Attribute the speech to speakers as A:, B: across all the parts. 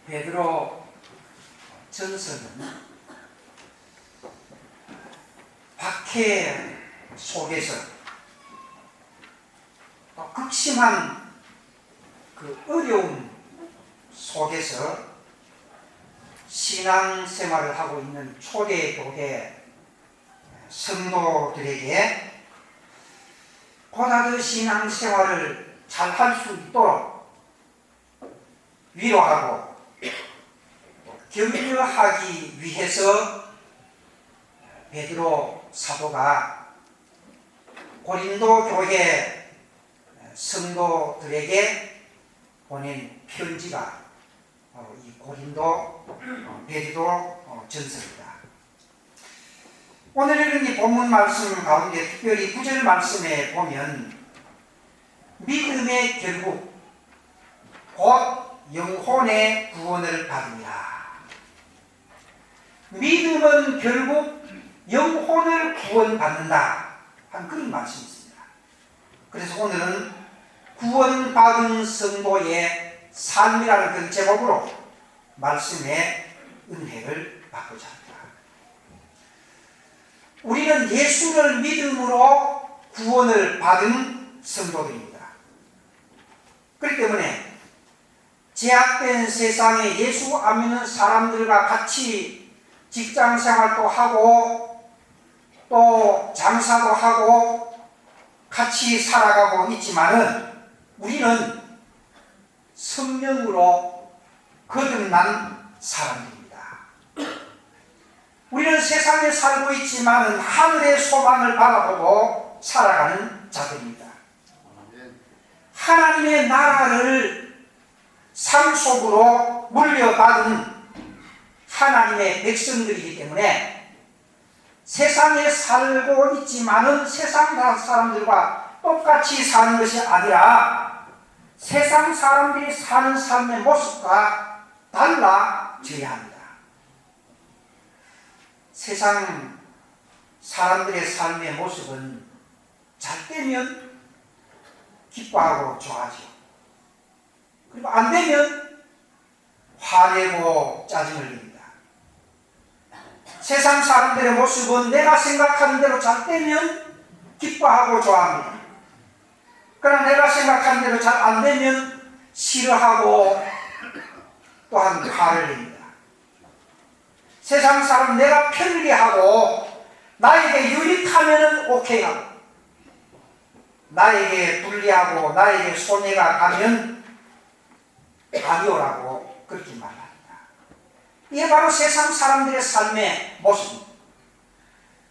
A: 베드로 전서는 박해 속에서 또 극심한 그 어려움 속에서 신앙생활을 하고 있는 초대교회 성도들에게 보다 더 신앙생활을 잘 할 수 있도록 위로하고 격려하기 위해서 베드로 사도가 고린도 교회 성도들에게 보낸 편지가 바로 이 고린도 베드로 전서입니다. 오늘 읽은 이 본문 말씀 가운데 특별히 9절 말씀에 보면 믿음의 결국 곧 영혼의 구원을 받으리라. 믿음은 결국 영혼을 구원받는다 하는 그런 말씀이 있습니다. 그래서 오늘은 구원받은 성도의 삶이라는 그런 제목으로 말씀의 은혜를 받고자 합니다. 우리는 예수를 믿음으로 구원을 받은 성도들입니다. 그렇기 때문에 제약된 세상에 예수 안 믿는 사람들과 같이 직장생활도 하고 또 장사도 하고 같이 살아가고 있지만은 우리는 성령으로 거듭난 사람들입니다. 우리는 세상에 살고 있지만은 하늘의 소망을 바라보고 살아가는 자들입니다. 하나님의 나라를 상속으로 물려받은 하나님의 백성들이기 때문에 세상에 살고 있지만은 세상 사람들과 똑같이 사는 것이 아니라 세상 사람들이 사는 삶의 모습과 달라져야 합니다. 세상 사람들의 삶의 모습은 잘 되면 기뻐하고 좋아하죠. 그리고 안 되면 화내고 짜증을 냅니다. 세상 사람들의 모습은 내가 생각하는 대로 잘 되면 기뻐하고 좋아합니다. 그러나 내가 생각하는 대로 잘 안 되면 싫어하고 또한 화를 냅니다. 세상 사람 내가 편리하고 나에게 유익하면 오케이 하고 나에게 불리하고 나에게 손해가 가면 아니오라고 그렇게 말합니다. 이게 바로 세상 사람들의 삶의 모습입니다.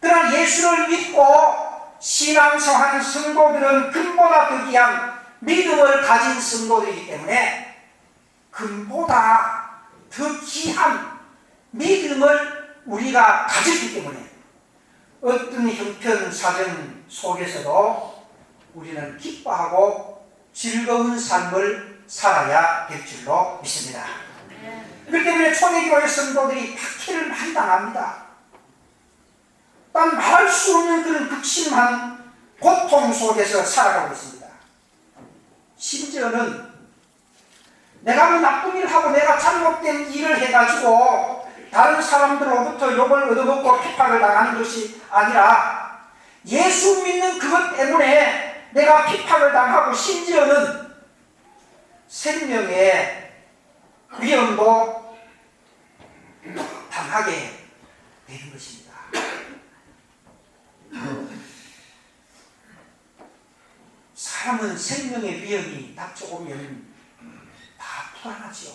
A: 그러나 예수를 믿고 신앙생활하는 성도들은 금보다 더 귀한 믿음을 가진 성도들이기 때문에 금보다 더 귀한 믿음을 우리가 가졌기 때문에 어떤 형편사정 속에서도 우리는 기뻐하고 즐거운 삶을 살아야 될 줄로 믿습니다. 그렇기 때문에 초대교회 성도들이 박해를 많이 당합니다. 단 말할 수 없는 그런 극심한 고통 속에서 살아가고 있습니다. 심지어는 내가 뭐 나쁜 일을 하고 내가 잘못된 일을 해가지고 다른 사람들로부터 욕을 얻어먹고 핍박을 당하는 것이 아니라 예수 믿는 그것 때문에 내가 핍박을 당하고 심지어는 생명의 위험도 당하게 되는 것입니다. 사람은 생명의 위험이 닥쳐오면 다 불안하지요.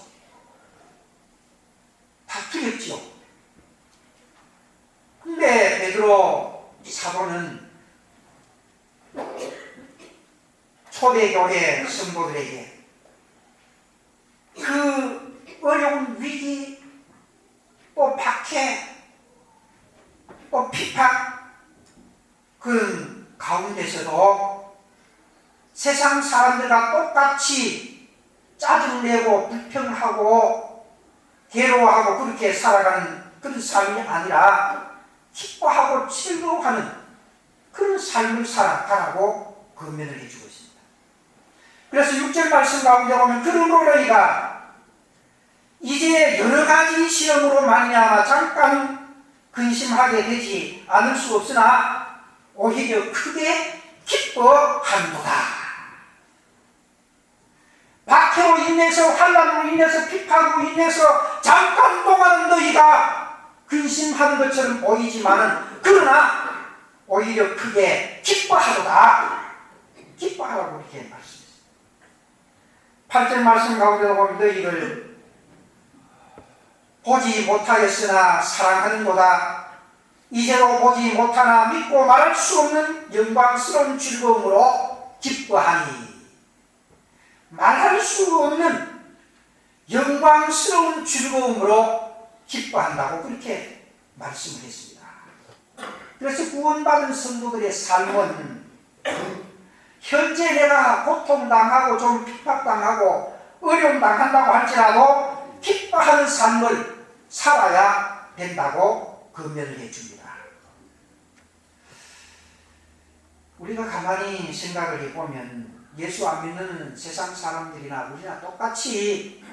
A: 다 두렵지요. 근데 베드로 사도는 초대교회 성도들에게 그 어려운 위기, 또 박해, 또 핍박 그런 가운데서도 세상 사람들과 똑같이 짜증내고 불평하고 괴로워하고 그렇게 살아가는 그런 삶이 아니라 기뻐하고 즐거워하는 그런 삶을 살아가라고 권면을 해주고 있습니다. 그래서 6절 말씀 가운데 보면 그러므로 너희가 이제 이 시험으로 말미암아 잠깐 근심하게 되지 않을 수 없으나 오히려 크게 기뻐한도다. 박해로 인해서 환난으로 인해서 비판으로 인해서 잠깐 동안은 너희가 근심하는 것처럼 보이지만은 그러나 오히려 크게 기뻐하도다. 기뻐하라고 이렇게 말씀했습니다. 8절 말씀 가운데 보면 너희를 보지 못하였으나 사랑하는도다. 이제로 보지 못하나 믿고 말할 수 없는 영광스러운 즐거움으로 기뻐하니. 말할 수 없는 영광스러운 즐거움으로 기뻐한다고 그렇게 말씀을 했습니다. 그래서 구원받은 성도들의 삶은 현재 내가 고통당하고 좀 핍박당하고 어려움 당한다고 할지라도 기뻐하는 삶을 살아야 된다고 권면을 해줍니다. 우리가 가만히 생각을 해보면 예수 안 믿는 세상 사람들이나 우리나 똑같이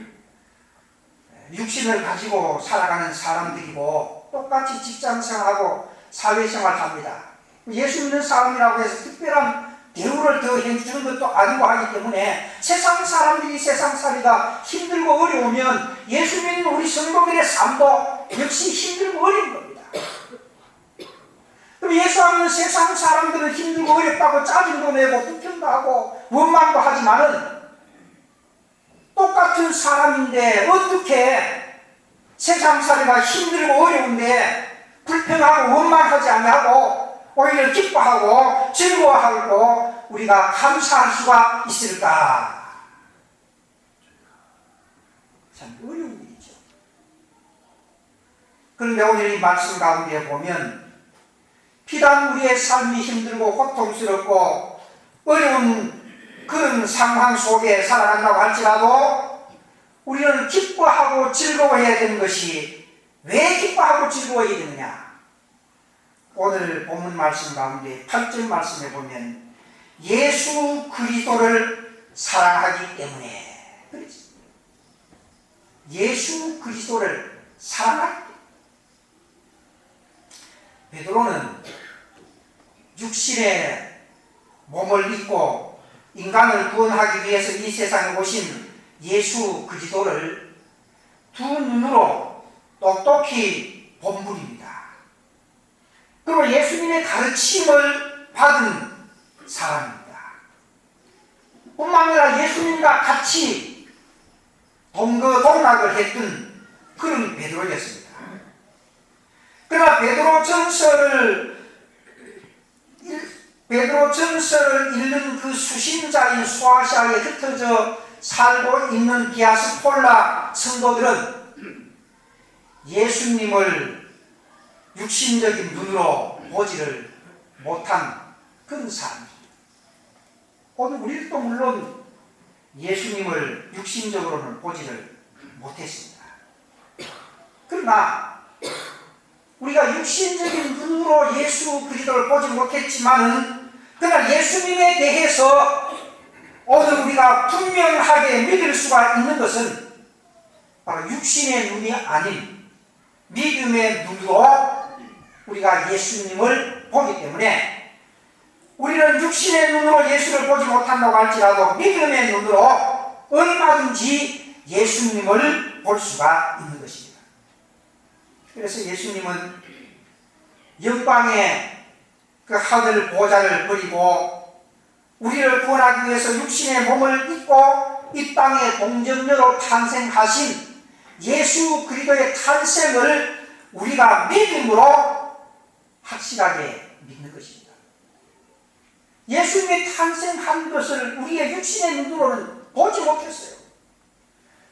A: 육신을 가지고 살아가는 사람들이고 똑같이 직장생활하고 사회생활을 합니다. 예수 믿는 사람이라고 해서 특별한 대우를 더 해주는 것도 아니고 하기 때문에 세상 사람들이 세상살이가 힘들고 어려우면 예수 믿는 우리 성도들의 삶도 역시 힘들고 어려운 겁니다. 그럼 예수 안 믿는 세상 사람들은 힘들고 어렵다고 짜증도 내고 불평도 하고 원망도 하지만은 똑같은 사람인데 어떻게 세상살이가 힘들고 어려운데 불평하고 원망하지 아니하고 오히려 기뻐하고 즐거워하고 우리가 감사할 수가 있을까? 참 어려운 일이죠. 그런데 오늘 이 말씀 가운데 보면 비단 우리의 삶이 힘들고 고통스럽고 어려운 그런 상황 속에 살아간다고 할지라도 우리는 기뻐하고 즐거워해야 되는 것이 왜 기뻐하고 즐거워해야 되느냐? 오늘 본문 말씀 가운데 8절 말씀에 보면 예수 그리스도를 사랑하기 때문에 그렇지. 예수 그리스도를 사랑하기 때문에 베드로는 육신의 몸을 입고 인간을 구원하기 위해서 이 세상에 오신 예수 그리스도를 두 눈으로 똑똑히 본 분입니다. 그리고 예수님의 가르침을 받은 사람입니다. 뿐만 아니라 예수님과 같이 동거동락을 했던 그런 베드로였습니다. 그러나 베드로전서를 읽는 그 수신자인 소아시아에 흩어져 살고 있는 디아스폴라 성도들은 예수님을 육신적인 눈으로 보지를 못한 그런 사람입니다. 오늘 우리도 물론 예수님을 육신적으로는 보지를 못했습니다. 그러나 우리가 육신적인 눈으로 예수 그리스도를 보지 못했지만은 그러나 예수님에 대해서 오늘 우리가 분명하게 믿을 수가 있는 것은 바로 육신의 눈이 아닌 믿음의 눈으로 우리가 예수님을 보기 때문에 우리는 육신의 눈으로 예수를 보지 못한다고 할지라도 믿음의 눈으로 얼마든지 예수님을 볼 수가 있는 것입니다. 그래서 예수님은 영광의 그 하늘 보좌를 버리고 우리를 구원하기 위해서 육신의 몸을 입고 이 땅의 동정녀로 탄생하신 예수 그리스도의 탄생을 우리가 믿음으로 확실하게 믿는 것입니다. 예수님이 탄생한 것을 우리의 육신의 눈으로는 보지 못했어요.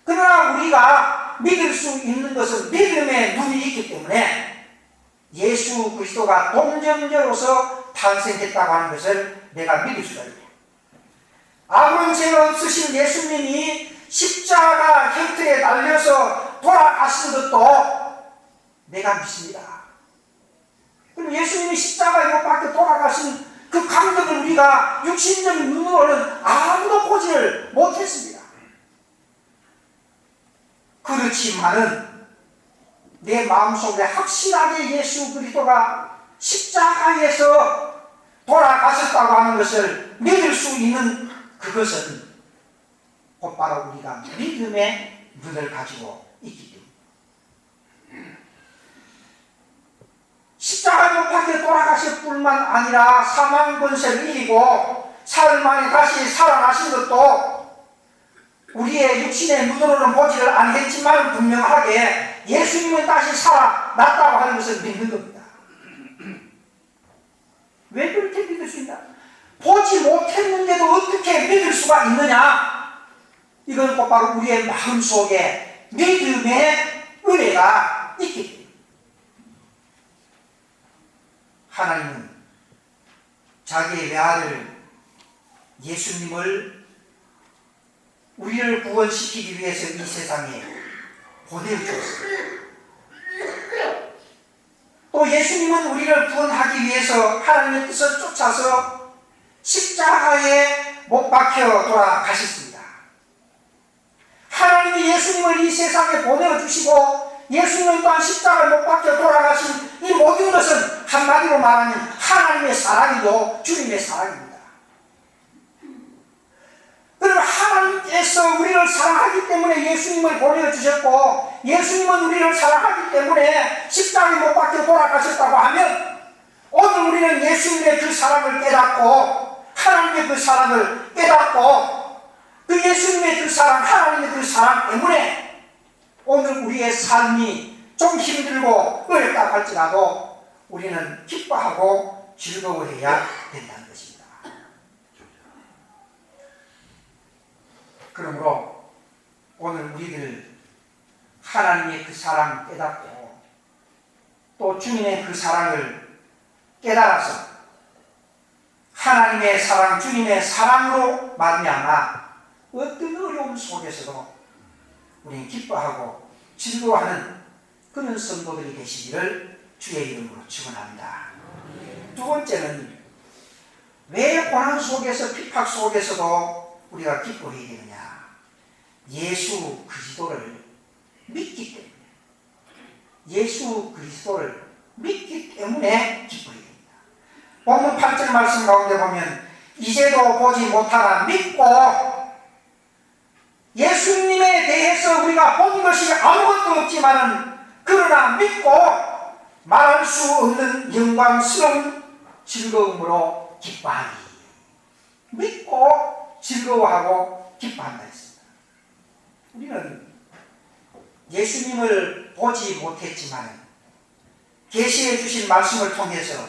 A: 그러나 우리가 믿을 수 있는 것은 믿음의 눈이 있기 때문에 예수 그리스도가 동정녀로서 탄생했다고 하는 것을 내가 믿을 수가 있다. 아무런 죄가 없으신 예수님이 십자가 형태에 달려서 돌아가신 것도 내가 믿습니다. 그럼 예수님이 십자가에 못 박혀 돌아가신 그 감동을 우리가 육신적인 눈으로는 아무도 보지를 못했습니다. 그렇지만은 내 마음속에 확실하게 예수 그리스도가 십자가에서 돌아가셨다고 하는 것을 믿을 수 있는 그것은 곧바로 우리가 믿음의 눈을 가지고 있기 때문에 십자가 못 박혀 돌아가실 뿐만 아니라 사망 권세를 이기고 사흘 만에 다시 살아나신 것도 우리의 육신의 눈으로는 보지를 않겠지만 분명하게 예수님은 다시 살아났다고 하는 것을 믿는 겁니다. 왜 그렇게 믿을 수 있나? 보지 못했는데도 어떻게 믿을 수가 있느냐? 이건 곧바로 우리의 마음속에 믿음의 은혜가 있기 때문에 하나님은 자기의 외아들 예수님을 우리를 구원시키기 위해서 이 세상에 보내주었습니다. 또 예수님은 우리를 구원하기 위해서 하나님의 뜻을 쫓아서 십자가에 못 박혀 돌아가셨습니다. 하나님이 예수님을 이 세상에 보내주시고 예수님 또한 십자가에 못 박혀 돌아가신 이 모든 것은 한마디로 말하면 하나님의 사랑이요 주님의 사랑입니다. 그럼 하나님께서 우리를 사랑하기 때문에 예수님을 보내주셨고 예수님은 우리를 사랑하기 때문에 십자가에 못 박혀 돌아가셨다고 하면 오늘 우리는 예수님의 그 사랑을 깨닫고 하나님의 그 사랑을 깨닫고 그 예수님의 그 사랑 하나님의 그 사랑 때문에 오늘 우리의 삶이 좀 힘들고 어렵다 할지라도 우리는 기뻐하고 즐거워해야 된다는 것입니다. 그러므로 오늘 우리들 하나님의 그 사랑 깨닫고 또 주님의 그 사랑을 깨달아서 하나님의 사랑, 주님의 사랑으로 말미암아 어떤 어려움 속에서도 우리는 기뻐하고 즐거워하는 그런 성도들이 되시기를 주의 이름으로 축원합니다. 두 번째는 왜 고난 속에서 핍박 속에서도 우리가 기뻐해야 되느냐? 예수 그리스도를 믿기 때문에 예수 그리스도를 믿기 때문에 기뻐해야 됩니다. 본문 8절 말씀 가운데 보면 이제도 보지 못하나 믿고 예수님에 대해서 우리가 본 것이 아무것도 없지만은 그러나 믿고 말할 수 없는 영광스러운 즐거움으로 기뻐하니 믿고 즐거워하고 기뻐한다 했습니다. 우리는 예수님을 보지 못했지만 계시해 주신 말씀을 통해서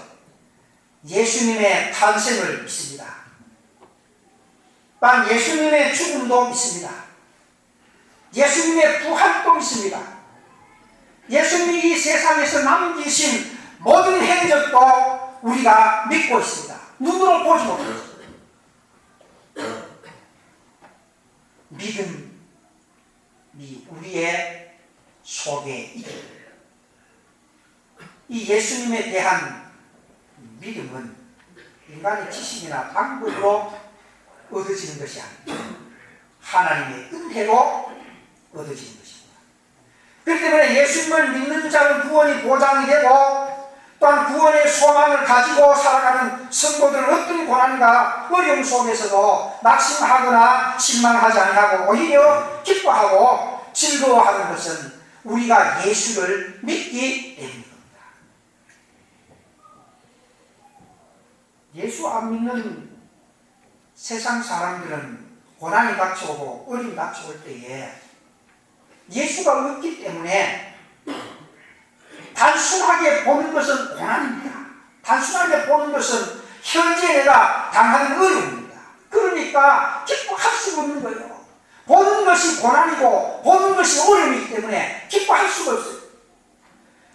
A: 예수님의 탄생을 믿습니다. 또한 예수님의 죽음도 믿습니다. 예수님의 부활도 믿습니다. 예수님이 이 세상에서 남기신 모든 행적도 우리가 믿고 있습니다. 눈으로 보지 못했습니다. 믿음이 우리의 속에 있습니다. 이 예수님에 대한 믿음은 인간의 지식이나 방법으로 얻어지는 것이 아닙니다. 하나님의 은혜로 얻어지는 것입니다. 그렇기 때문에 예수님을 믿는 자는 구원이 보장이 되고 또한 구원의 소망을 가지고 살아가는 성도들은 어떤 고난과 어려움 속에서도 낙심하거나 실망하지 아니하고 오히려 기뻐하고 즐거워하는 것은 우리가 예수를 믿기 때문입니다. 예수 안 믿는 세상 사람들은 고난이 닥쳐오고 어려움이 닥쳐올 때에 예수가 없기 때문에 단순하게 보는 것은 고난입니다. 단순하게 보는 것은 현재 내가 당하는 어려움입니다. 그러니까 기뻐할 수가 없는 거예요. 보는 것이 고난이고 보는 것이 어려움이기 때문에 기뻐할 수가 없어요.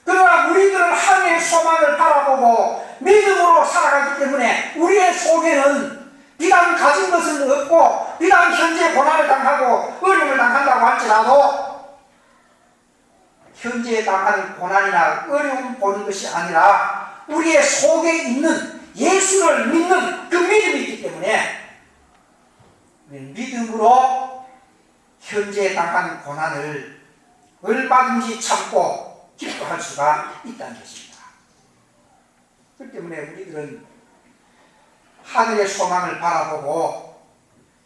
A: 그러나 우리들은 하늘의 소망을 바라보고 믿음으로 살아가기 때문에 우리의 속에는 비단 가진 것은 없고 비단 현재 고난을 당하고 어려움을 당한다고 할지라도 현재 당하는 고난이나 어려움 보는 것이 아니라 우리의 속에 있는 예수를 믿는 그 믿음이 있기 때문에 믿음으로 현재 당하는 고난을 얼마든지 참고 기뻐할 수가 있다는 것입니다. 그렇기 때문에 우리들은 하늘의 소망을 바라보고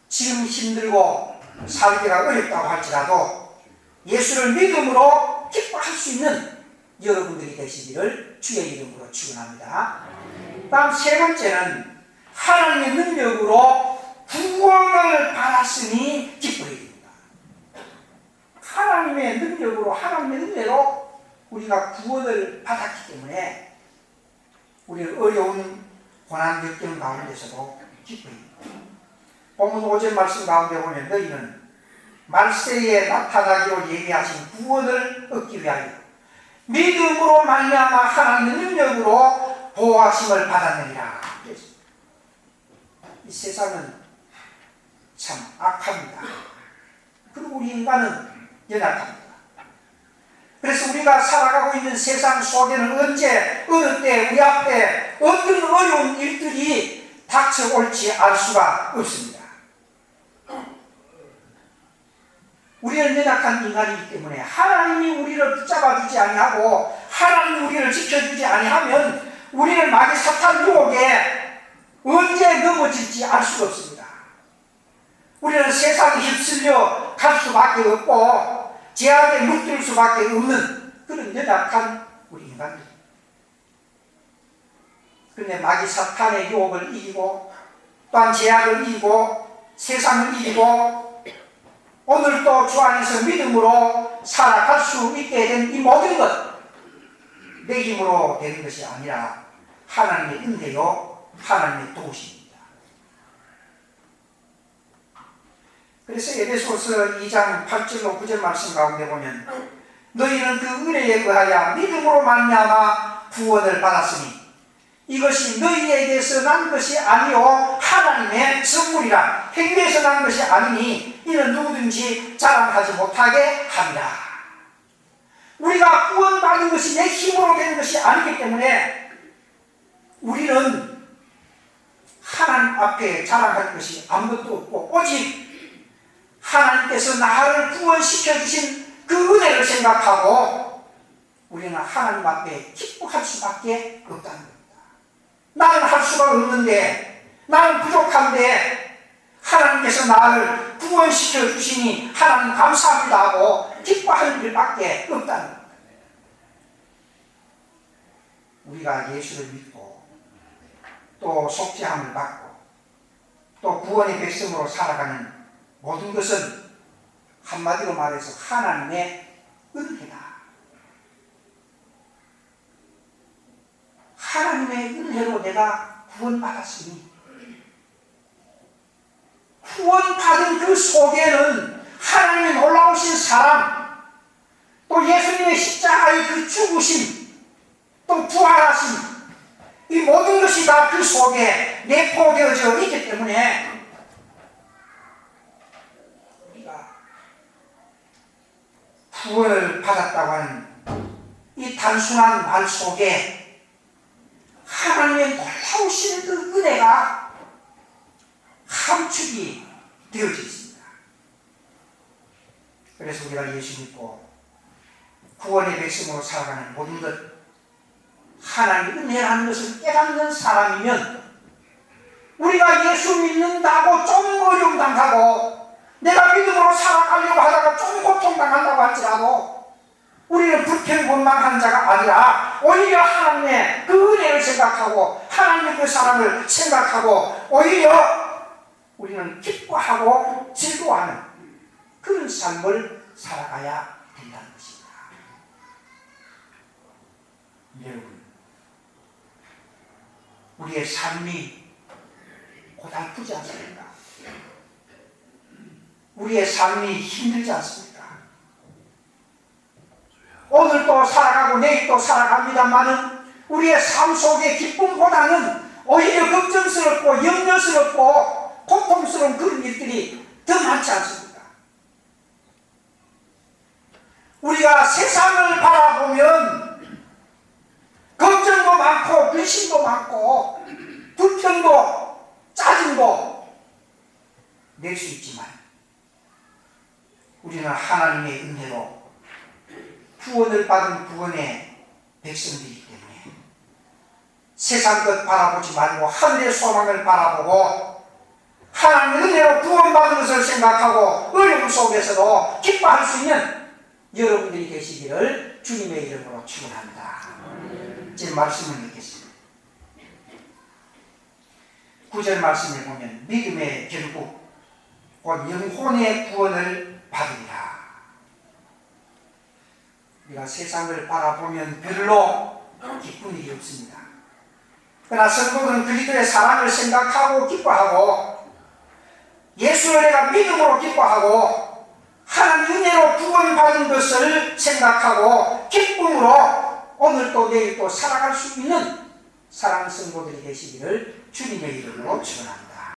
A: 지금 힘들고 살기가 어렵다고 할지라도 예수를 믿음으로 기뻐할 수 있는 여러분들이 되시기를 주의 이름으로 축원합니다. 다음 세 번째는 하나님의 능력으로 구원을 받았으니 기뻐해줍니다. 하나님의 능력으로, 하나님의 은혜로 우리가 구원을 받았기 때문에 우리는 어려운 고난 겪는 가운데서도 기뻐합니다. 본문 5절 말씀 가운데 보면 너희는 말세에 나타나기로 예비하신 구원을 얻기 위하여 믿음으로 말미암아 하나님의 능력으로 보호하심을 받았느니라. 이 세상은 참 악합니다. 그리고 우리 인간은 연약합니다. 그래서 우리가 살아가고 있는 세상 속에는 언제 어느 때 우리 앞에 어떤 어려운 일들이 닥쳐올지 알 수가 없습니다. 우리는 연약한 인간이기 때문에 하나님이 우리를 붙잡아주지 아니하고 하나님이 우리를 지켜주지 아니하면 우리는 마귀 사탄 유혹에 언제 넘어질지 알 수가 없습니다. 우리는 세상에 휩쓸려 갈 수밖에 없고 제약에 묶일 수밖에 없는 그런 연약한 우리 인간들. 그런데 마귀 사탄의 유혹을 이기고 또한 제약을 이기고 세상을 이기고 오늘도 주 안에서 믿음으로 살아갈 수 있게 된 이 모든 것 내 힘으로 되는 것이 아니라 하나님의 은혜요 하나님의 도우심입니다. 그래서 에베소서 2장 8절로 9절 말씀 가운데 보면 너희는 그 은혜에 의하여 믿음으로 말미암아 구원을 받았으니 이것이 너희에게서 난 것이 아니요 하나님의 선물이라. 행위에서 난 것이 아니니 이는 누구든지 자랑하지 못하게 합니다. 우리가 구원받은 것이 내 힘으로 된 것이 아니기 때문에 우리는 하나님 앞에 자랑할 것이 아무것도 없고 오직 하나님께서 나를 구원시켜 주신 그 은혜를 생각하고 우리는 하나님 앞에 기뻐할 수밖에 없다는 겁니다. 나는 할 수가 없는데, 나는 부족한데 하나님께서 나를 구원시켜 주시니 하나님 감사합니다 하고 기뻐할 일밖에 없다는 겁니다. 우리가 예수를 믿고 또 속죄함을 받고 또 구원의 백성으로 살아가는 모든 것은 한마디로 말해서 하나님의 은혜다. 하나님의 은혜로 내가 구원받았으니 구원받은 그 속에는 하나님의 놀라우신 사랑 또 예수님의 십자가의 그 죽으심 또 부활하심 이 모든 것이 다 그 속에 내포되어져 있기 때문에 우리가 구원을 받았다고 하는 이 단순한 말 속에 하나님의 놀라우신 그 은혜가 함축이 되어져 있습니다. 그래서 우리가 예수 믿고 구원의 백성으로 살아가는 모든 것 하나님의 은혜라는 것을 깨닫는 사람이면 우리가 예수 믿는다고 좀 어려움 당하고 내가 믿음으로 살아가려고 하다가 좀 고통당한다고 할지라도 우리는 불평불만한 자가 아니라 오히려 하나님의 그 은혜를 생각하고 하나님의 그 사랑을 생각하고 오히려 우리는 기뻐하고 즐거워하는 그런 삶을 살아가야 된다는 것입니다. 여러분, 우리의 삶이 고달프지 않습니까? 우리의 삶이 힘들지 않습니까? 오늘도 살아가고 내일도 살아갑니다마는 우리의 삶 속의 기쁨보다는 오히려 걱정스럽고 염려스럽고 고통스러운 그런 일들이 더 많지 않습니까? 우리가 세상을 바라보면 걱정도 많고 근심도 많고 불평도 짜증도 낼 수 있지만 우리는 하나님의 은혜로 구원을 받은 구원의 백성들이기 때문에 세상 것 바라보지 말고 하늘의 소망을 바라보고 하나님의 은혜로 구원받은 것을 생각하고 어려움 속에서도 기뻐할 수 있는 여러분들이 계시기를 주님의 이름으로 축원합니다. 지금 말씀을 읽겠습니다. 9절 말씀에 보면 믿음의 결국 곧 영혼의 구원을 받으리라. 우리가 세상을 바라보면 별로 기쁜 일이 없습니다. 그러나 성도는 그리스도의 사랑을 생각하고 기뻐하고 예수의 은혜가 믿음으로 기뻐하고 하나님 은혜로 구원받은 것을 생각하고 기쁨으로 오늘도 내일도 살아갈 수 있는 사랑하는 성도들이 되시기를 주님의 이름으로 축원합니다.